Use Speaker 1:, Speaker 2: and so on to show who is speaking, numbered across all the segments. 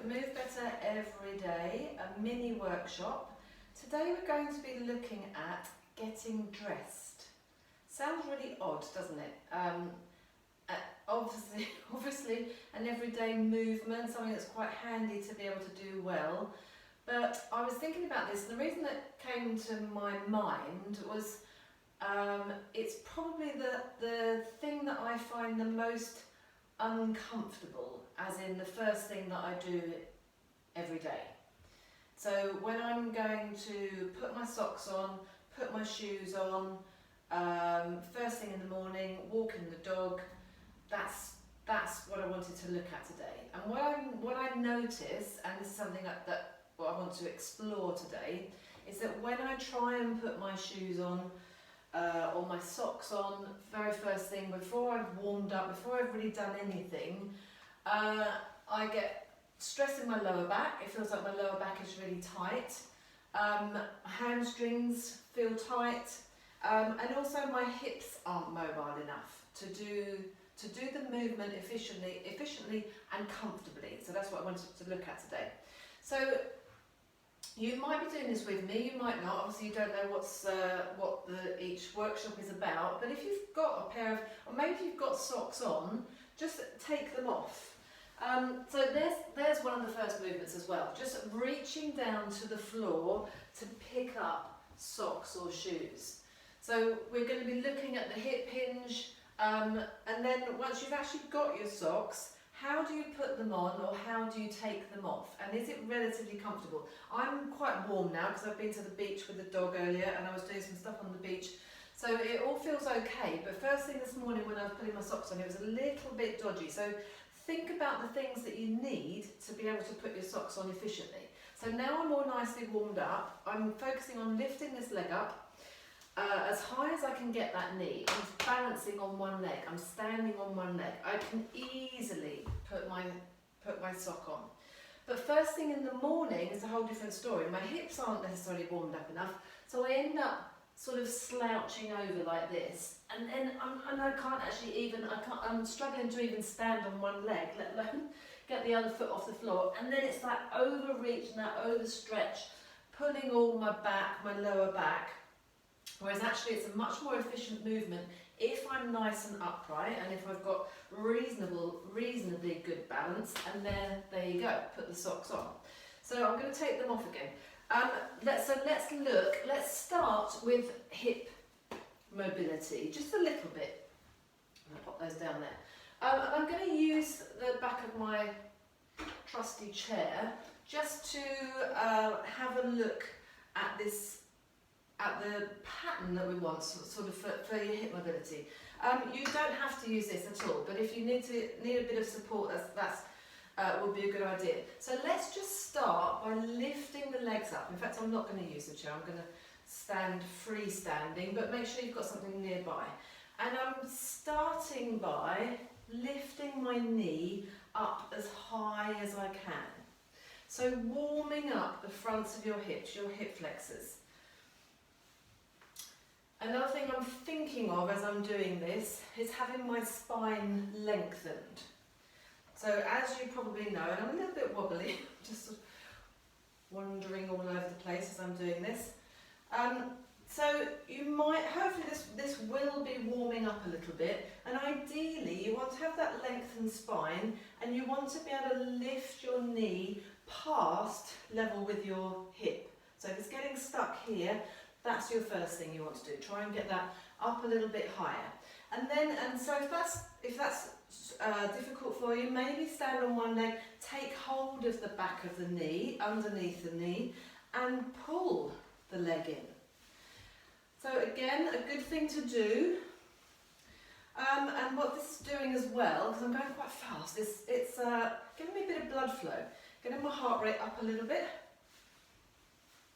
Speaker 1: Move Better Every Day, a mini workshop. Today we're going to be looking at getting dressed. Sounds really odd, doesn't it? Obviously an everyday movement, something that's quite handy to be able to do well. But I was thinking about this, and the reason that came to my mind was it's probably the thing that I find the most uncomfortable, as in the first thing that I do every day. So when I'm going to put my socks on, put my shoes on, first thing in the morning, walking the dog, that's what I wanted to look at today. And what I notice, and this is something that what I want to explore today, is that when I try and put my shoes on or my socks on, very first thing, before I've warmed up, before I've really done anything, I get stress in my lower back. It feels like my lower back is really tight. Hamstrings feel tight, and also my hips aren't mobile enough to do the movement efficiently and comfortably. So that's what I wanted to look at today. So you might be doing this with me, you might not. Obviously you don't know what each workshop is about, but if you've got a pair of, or maybe if you've got socks on, just take them off. So there's one of the first movements as well, just reaching down to the floor to pick up socks or shoes. So we're going to be looking at the hip hinge, and then once you've actually got your socks, how do you put them on, or how do you take them off? And is it relatively comfortable? I'm quite warm now because I've been to the beach with the dog earlier and I was doing some stuff on the beach. So it all feels okay, but first thing this morning when I was putting my socks on, it was a little bit dodgy. So think about the things that you need to be able to put your socks on efficiently. So now I'm all nicely warmed up. I'm focusing on lifting this leg up as high as I can get that knee. I'm balancing on one leg. I'm standing on one leg. I can easily put my sock on. But first thing in the morning is a whole different story. My hips aren't necessarily warmed up enough, so I end up sort of slouching over like this, and then I can't actually even, I'm struggling to even stand on one leg, let alone get the other foot off the floor. And then it's that overreach and that overstretch, pulling all my back, my lower back. Whereas actually it's a much more efficient movement if I'm nice and upright and if I've got reasonably good balance. And then there you go, put the socks on. So I'm going to take them off again. Let's start with hip mobility, just a little bit. I'm going to pop those down there. And I'm going to use the back of my trusty chair just to have a look at the pattern that we want, sort of for your hip mobility. You don't have to use this at all, but if you need a bit of support, that's would be a good idea. So let's just start by lifting the legs up. In fact, I'm not going to use the chair. I'm going to stand freestanding, but make sure you've got something nearby. And I'm starting by lifting my knee up as high as I can. So warming up the fronts of your hips, your hip flexors. Another thing I'm thinking of as I'm doing this is having my spine lengthened. So as you probably know, and I'm a little bit wobbly, just sort of wandering all over the place as I'm doing this. So you might, hopefully this will be warming up a little bit, and ideally you want to have that lengthened spine, and you want to be able to lift your knee past level with your hip. So if it's getting stuck here, that's your first thing you want to do. Try and get that up a little bit higher. And so if that's difficult for you, maybe stand on one leg, take hold of the back of the knee, underneath the knee, and pull the leg in. So again, a good thing to do. And what this is doing as well, because I'm going quite fast, it's giving me a bit of blood flow, getting my heart rate up a little bit,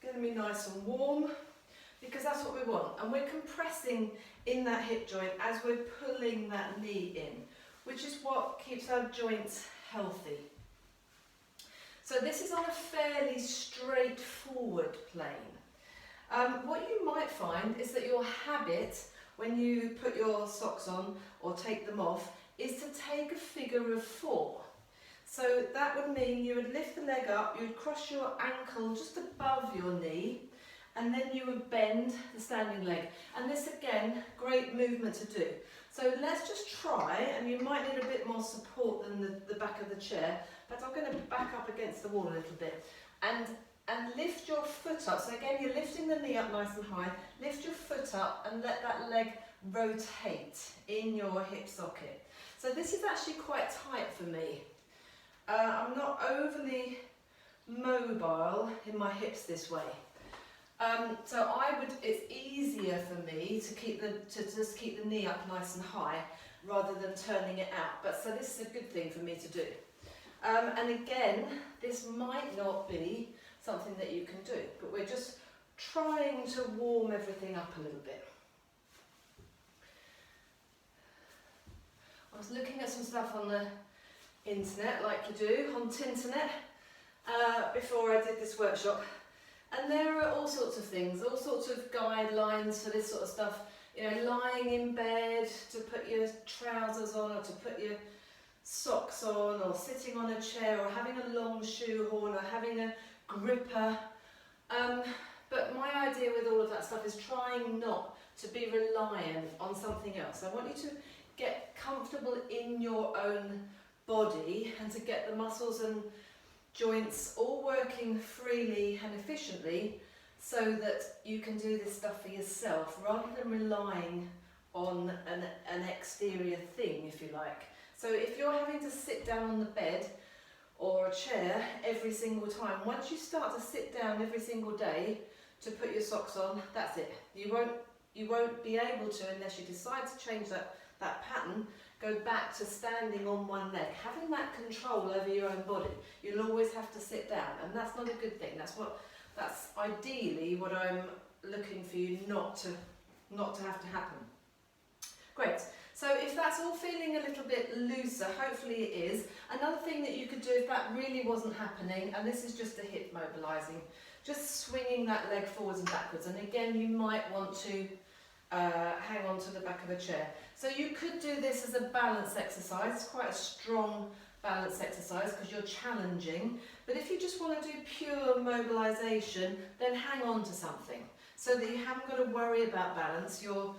Speaker 1: getting me nice and warm, because that's what we want. And we're compressing in that hip joint as we're pulling that knee in, which is what keeps our joints healthy. So this is on a fairly straightforward plane. What you might find is that your habit, when you put your socks on or take them off, is to take a figure of 4. So that would mean you would lift the leg up, you'd cross your ankle just above your knee, and then you would bend the standing leg. And this again, great movement to do. So let's just try, and you might need a bit more support than the back of the chair, but I'm going to back up against the wall a little bit. And lift your foot up. So again, you're lifting the knee up nice and high. Lift your foot up and let that leg rotate in your hip socket. So this is actually quite tight for me. I'm not overly mobile in my hips this way. So it's easier for me to just keep the knee up nice and high rather than turning it out. But so this is a good thing for me to do. And again, this might not be something that you can do, but we're just trying to warm everything up a little bit. I was looking at some stuff on the internet, like you do, on Tinternet, before I did this workshop. And there are all sorts of things, all sorts of guidelines for this sort of stuff. You know, lying in bed to put your trousers on, or to put your socks on, or sitting on a chair, or having a long shoehorn, or having a gripper. But my idea with all of that stuff is trying not to be reliant on something else. I want you to get comfortable in your own body and to get the muscles and joints all working freely and efficiently so that you can do this stuff for yourself rather than relying on an exterior thing, if you like. So if you're having to sit down on the bed or a chair every single time, once you start to sit down every single day to put your socks on, that's it. You won't be able to, unless you decide to change that pattern, go back to standing on one leg. Having that control over your own body, you'll always have to sit down, and that's not a good thing. That's ideally what I'm looking for you not to have to happen. Great. So if that's all feeling a little bit looser, hopefully it is. Another thing that you could do if that really wasn't happening, and this is just a hip mobilising, just swinging that leg forwards and backwards. And again, you might want to hang on to the back of a chair. So you could do this as a balance exercise. It's quite a strong balance exercise because you're challenging. But if you just want to do pure mobilisation, then hang on to something so that you haven't got to worry about balance. You're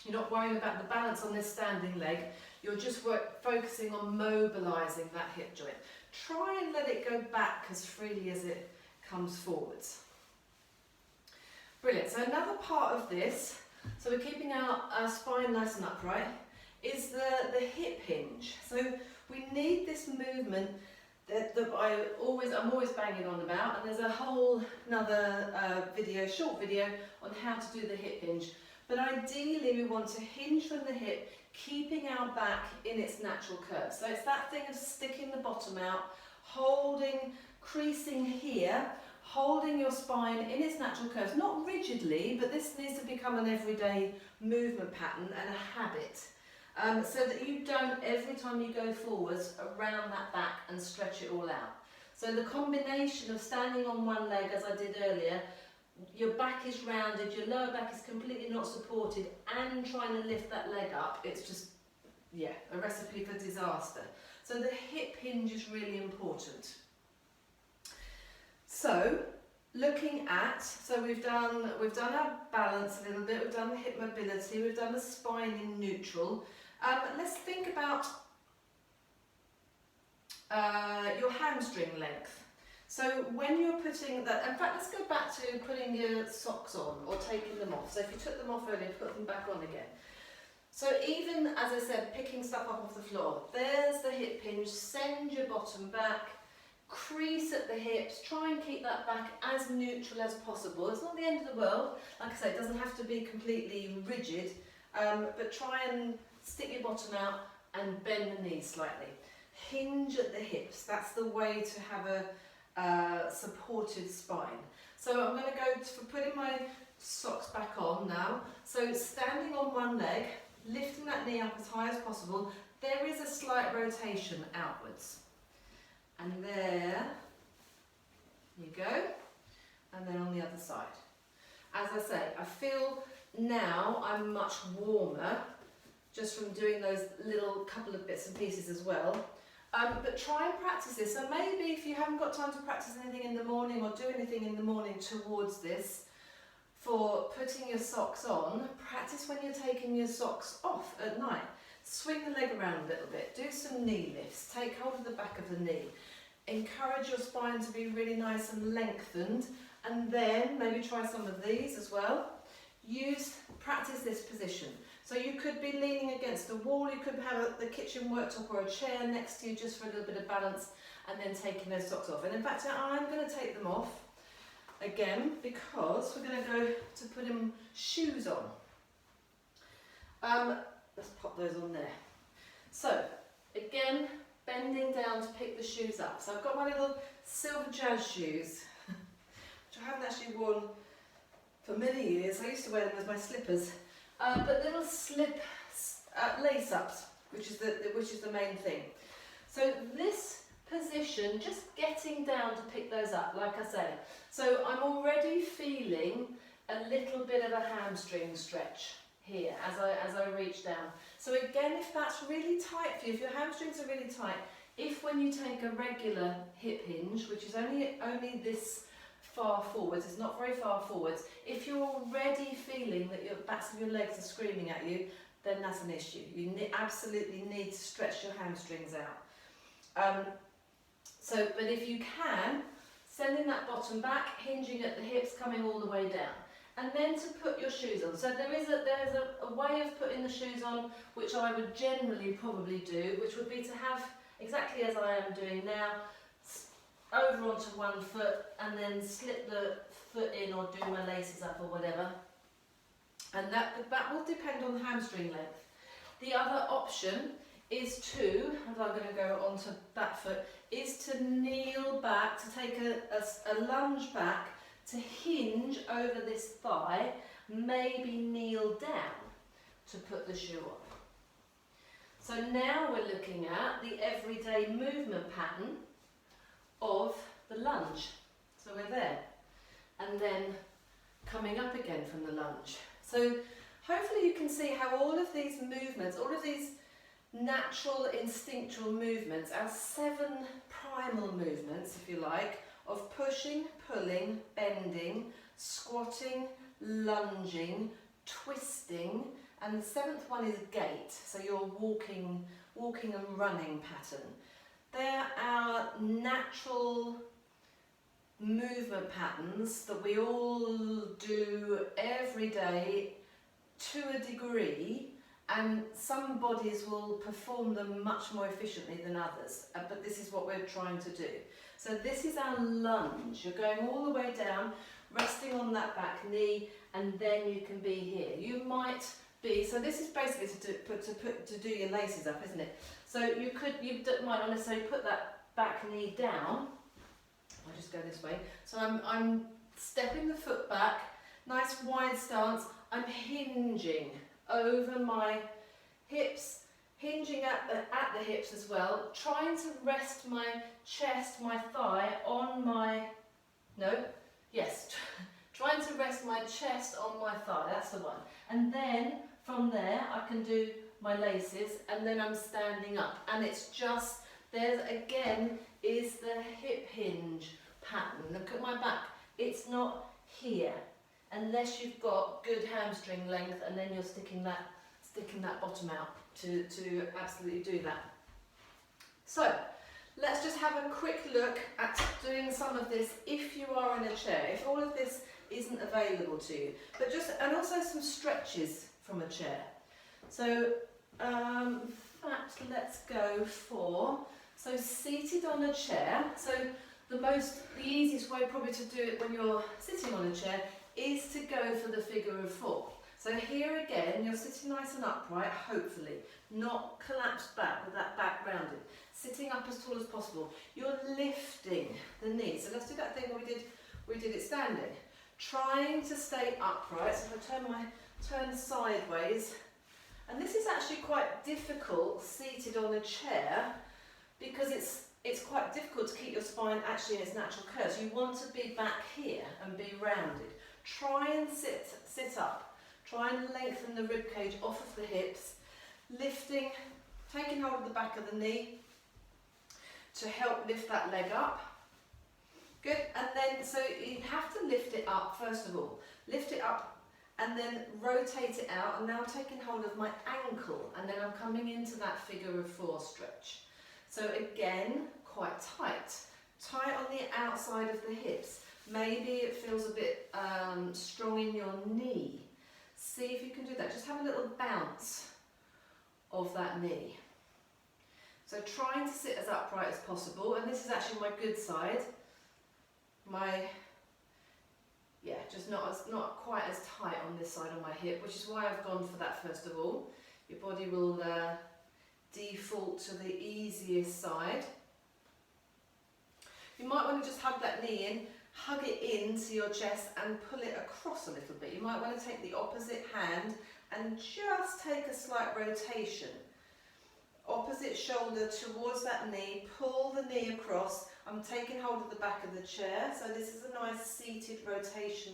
Speaker 1: not worrying about the balance on this standing leg. You're just focusing on mobilising that hip joint. Try and let it go back as freely as it comes forwards. Brilliant. So another part of this, so we're keeping our spine nice and upright, is the hip hinge. So we need this movement that I'm always banging on about, and there's a whole another short video on how to do the hip hinge. But ideally we want to hinge from the hip, keeping our back in its natural curve. So it's that thing of sticking the bottom out, creasing here, holding your spine in its natural curves, not rigidly, but this needs to become an everyday movement pattern and a habit, so that you don't, every time you go forwards, around that back and stretch it all out. So the combination of standing on one leg, as I did earlier, your back is rounded, your lower back is completely not supported, and trying to lift that leg up, it's just, yeah, a recipe for disaster. So the hip hinge is really important. So, looking at, so we've done our balance a little bit, we've done the hip mobility, we've done the spine in neutral. Let's think about your hamstring length. So when you're putting that, in fact, let's go back to putting your socks on or taking them off. So if you took them off earlier, put them back on again. So even, as I said, picking stuff up off the floor, there's the hip hinge, send your bottom back, crease at the hips, try and keep that back as neutral as possible. It's not the end of the world, like I say, it doesn't have to be completely rigid, but try and stick your bottom out and bend the knees slightly. Hinge at the hips, that's the way to have a supported spine. So I'm going to go for putting my socks back on now. So standing on one leg, lifting that knee up as high as possible, there is a slight rotation outwards. And there you go, and then on the other side. As I say, I feel now I'm much warmer just from doing those little couple of bits and pieces as well. But try and practice this. So maybe if you haven't got time to practice anything in the morning or do anything in the morning towards this, for putting your socks on, practice when you're taking your socks off at night. Swing the leg around a little bit, do some knee lifts, take hold of the back of the knee. Encourage your spine to be really nice and lengthened, and then maybe try some of these as well. Practice this position. So you could be leaning against a wall, you could have the kitchen worktop or a chair next to you just for a little bit of balance, and then taking those socks off. And in fact, I'm going to take them off again because we're going to go to putting shoes on. Let's pop those on there. So again, bending down to pick the shoes up. So I've got my little silver jazz shoes, which I haven't actually worn for many years. I used to wear them as my slippers. But little slip lace ups, which is the main thing. So this position, just getting down to pick those up, like I say. So I'm already feeling a little bit of a hamstring stretch here as I reach down. So again, if that's really tight for you, if your hamstrings are really tight, if when you take a regular hip hinge, which is only this far forwards, it's not very far forwards, if you're already feeling that your backs of your legs are screaming at you, then that's an issue. You absolutely need to stretch your hamstrings out. But if you can, sending that bottom back, hinging at the hips, coming all the way down. And then to put your shoes on. So there's a way of putting the shoes on, which I would generally probably do, which would be to have, exactly as I am doing now, over onto one foot and then slip the foot in or do my laces up or whatever. And that will depend on the hamstring length. The other option is to, and I'm going to go onto that foot, is to kneel back, to take a lunge back, to hinge over this thigh, maybe kneel down to put the shoe on. So now we're looking at the everyday movement pattern of the lunge. So we're there, and then coming up again from the lunge. So hopefully you can see how all of these movements, all of these natural instinctual movements, our 7 primal movements, if you like, of pushing, pulling, bending, squatting, lunging, twisting, and the 7th one is gait, so your walking and running pattern. They're our natural movement patterns that we all do every day to a degree, and some bodies will perform them much more efficiently than others, but this is what we're trying to do. So this is our lunge. You're going all the way down, resting on that back knee, and then you can be here. You might be, so this is basically to do your laces up, isn't it? So you might not necessarily put that back knee down. I'll just go this way. So I'm stepping the foot back, nice wide stance. I'm hinging over my hips, hinging at the hips as well, trying to rest my chest, my thigh on my, trying to rest my chest on my thigh, that's the one. And then from there I can do my laces, and then I'm standing up, and it's just, there again is the hip hinge pattern. Look at my back, it's not here, unless you've got good hamstring length, and then you're sticking that bottom out to absolutely do that. So let's just have a quick look at doing some of this if you are in a chair, if all of this isn't available to you, but and also some stretches from a chair. So in fact, let's go for, so seated on a chair. So the easiest way probably to do it when you're sitting on a chair is to go for the figure of 4. So here again, you're sitting nice and upright, hopefully, not collapsed back with that back rounded. Sitting up as tall as possible. You're lifting the knees. So let's do that thing where we did it standing. Trying to stay upright. So if I turn sideways, and this is actually quite difficult seated on a chair, because it's quite difficult to keep your spine actually in its natural curve. So you want to be back here and be rounded. Try and sit up. Try and lengthen the rib cage off of the hips. lifting, taking hold of the back of the knee to help lift that leg up. Good, and then so you have to lift it up first of all. Lift it up and then rotate it out. I'm now taking hold of my ankle and then I'm coming into that figure of 4 stretch. So again, quite tight. Tight on the outside of the hips. Maybe it feels a bit strong in your knee. See if you can do that. Just have a little bounce of that knee. So trying to sit as upright as possible, and this is actually my good side. Just not quite as tight on this side of my hip, which is why I've gone for that first of all. Your body will default to the easiest side. You might want to just hug that knee in, hug it into your chest and pull it across a little bit. You might want to take the opposite hand and just take a slight rotation. Opposite shoulder towards that knee, pull the knee across. I'm taking hold of the back of the chair, so this is a nice seated rotation.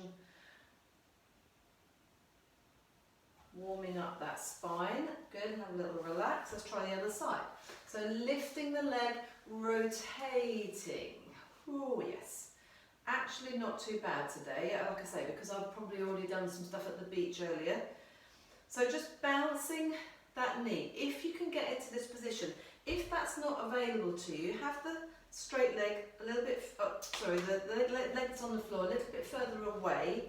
Speaker 1: Warming up that spine. Good, have a little relax. Let's try the other side. So lifting the leg, rotating. Oh yes. Actually not too bad today, like I say, because I've probably already done some stuff at the beach earlier. So just bouncing that knee. If you can get into this position, if that's not available to you, have the straight leg a little bit, the legs on the floor a little bit further away,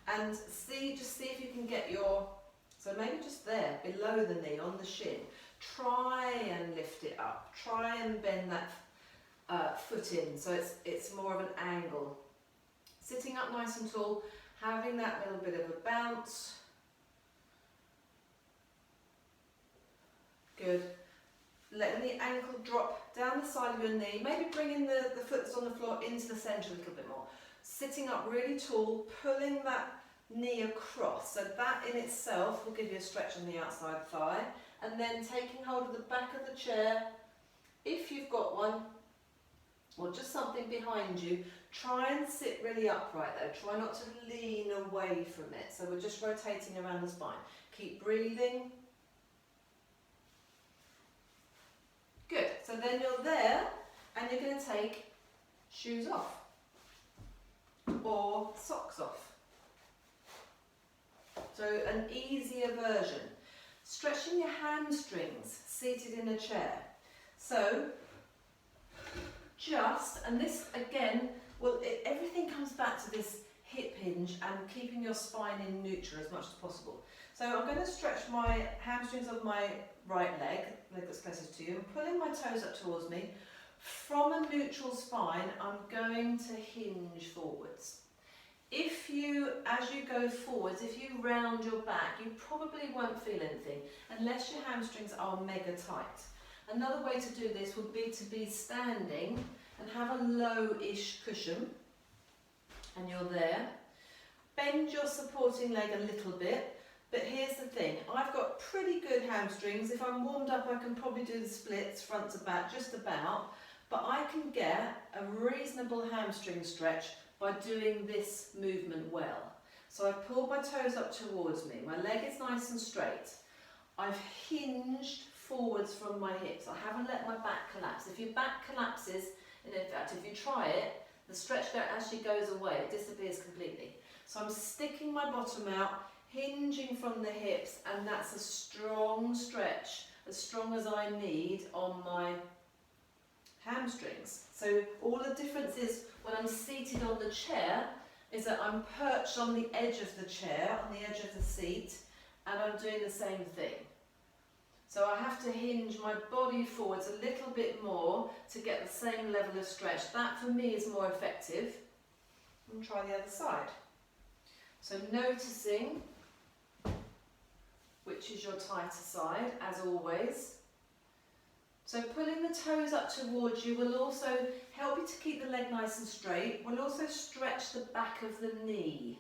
Speaker 1: and just see if you can get your, so maybe just there, below the knee, on the shin. Try and lift it up. Try and bend that foot in, so it's more of an angle. Sitting up nice and tall, having that little bit of a bounce. Good. Letting the ankle drop down the side of your knee, maybe bringing the foot that's on the floor into the centre a little bit more. Sitting up really tall, pulling that knee across. So that in itself will give you a stretch on the outside thigh. And then taking hold of the back of the chair, if you've got one, or just something behind you. Try and sit really upright though. Try not to lean away from it. So we're just rotating around the spine. Keep breathing. Good. So then you're there and you're going to take shoes off or socks off. So an easier version. Stretching your hamstrings seated in a chair. So and this again, everything comes back to this hip hinge and keeping your spine in neutral as much as possible. So I'm going to stretch my hamstrings of my right leg that's closest to you, and pulling my toes up towards me. From a neutral spine, I'm going to hinge forwards. If you, as you go forwards, if you round your back, you probably won't feel anything unless your hamstrings are mega tight. Another way to do this would be to be standing and have a low-ish cushion, and you're there. Bend your supporting leg a little bit, but here's the thing, I've got pretty good hamstrings. If I'm warmed up, I can probably do the splits front to back, just about, but I can get a reasonable hamstring stretch by doing this movement well. So I've pulled my toes up towards me, my leg is nice and straight. I've hinged forwards from my hips. I haven't let my back collapse. If your back collapses, and in fact if you try it, the stretch actually goes away, it disappears completely. So I'm sticking my bottom out, hinging from the hips, and that's a strong stretch, as strong as I need on my hamstrings. So all the difference is when I'm seated on the chair is that I'm perched on the edge of the chair, on the edge of the seat, and I'm doing the same thing. So I have to hinge my body forwards a little bit more to get the same level of stretch. That for me is more effective. And try the other side. So noticing which is your tighter side, as always. So pulling the toes up towards you will also help you to keep the leg nice and straight. Will also stretch the back of the knee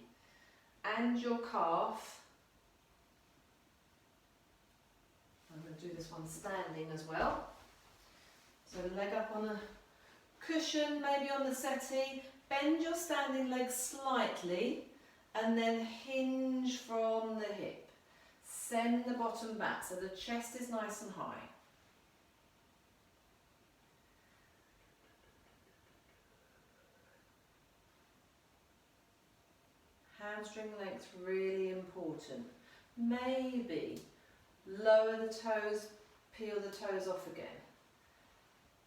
Speaker 1: and your calf. I'm going to do this one standing as well. So leg up on a cushion, maybe on the settee. Bend your standing leg slightly and then hinge from the hip. send the bottom back so the chest is nice and high. Hamstring length really important. Maybe lower the toes, peel the toes off again.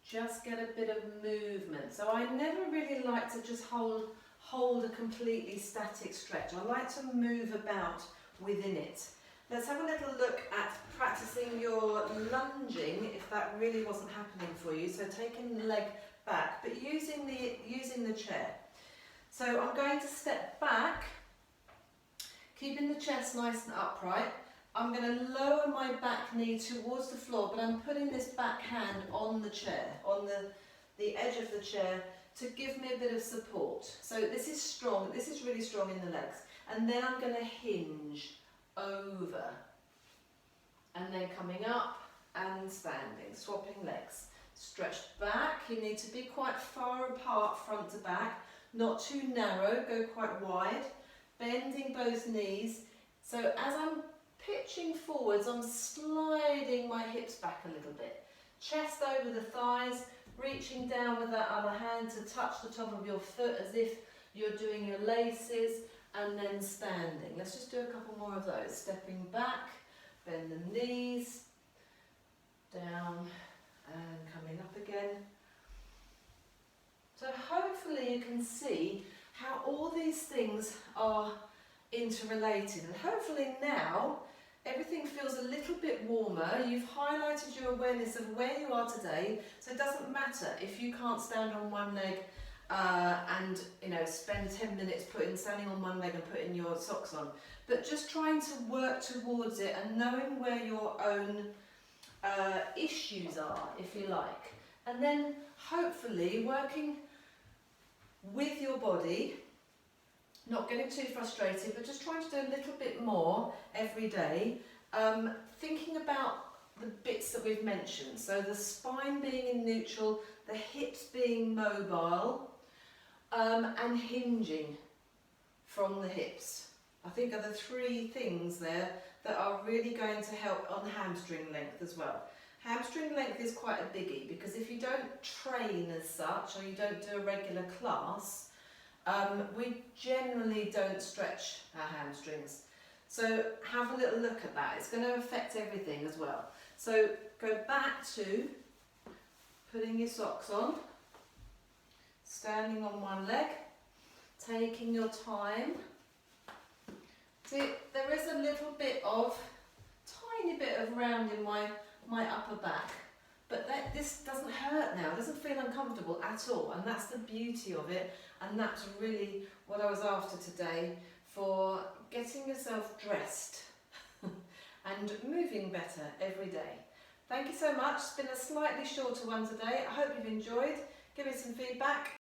Speaker 1: Just get a bit of movement. So I never really like to just hold a completely static stretch. I like to move about within it. Let's have a little look at practicing your lunging if that really wasn't happening for you. So taking the leg back, but using the chair. So I'm going to step back, keeping the chest nice and upright. I'm going to lower my back knee towards the floor, but I'm putting this back hand on the chair, on the edge of the chair, to give me a bit of support. So this is strong, this is really strong in the legs. And then I'm going to hinge over. And then coming up and standing, swapping legs. Stretched back, you need to be quite far apart front to back, not too narrow, go quite wide. Bending both knees. So as I'm pitching forwards, I'm sliding my hips back a little bit. Chest over the thighs, reaching down with that other hand to touch the top of your foot as if you're doing your laces, and then standing. Let's just do a couple more of those. Stepping back, bend the knees, down and coming up again. So hopefully you can see how all these things are interrelated, and hopefully now everything feels a little bit warmer. You've highlighted your awareness of where you are today, so it doesn't matter if you can't stand on one leg and spend 10 minutes standing on one leg and putting your socks on, but just trying to work towards it and knowing where your own issues are, if you like, and then hopefully working with your body, not getting too frustrated, but just trying to do a little bit more every day, thinking about the bits that we've mentioned. So the spine being in neutral, the hips being mobile, and hinging from the hips. I think are the three things there that are really going to help on hamstring length as well. Hamstring length is quite a biggie, because if you don't train as such, or you don't do a regular class, we generally don't stretch our hamstrings. So have a little look at that. It's going to affect everything as well. So go back to putting your socks on, standing on one leg, taking your time. See, there is a little bit of, tiny bit of round in my upper back, but this doesn't hurt now, it doesn't feel uncomfortable at all, and that's the beauty of it, and that's really what I was after today, for getting yourself dressed and moving better every day. Thank you so much. It's been a slightly shorter one today. I hope you've enjoyed. Give me some feedback.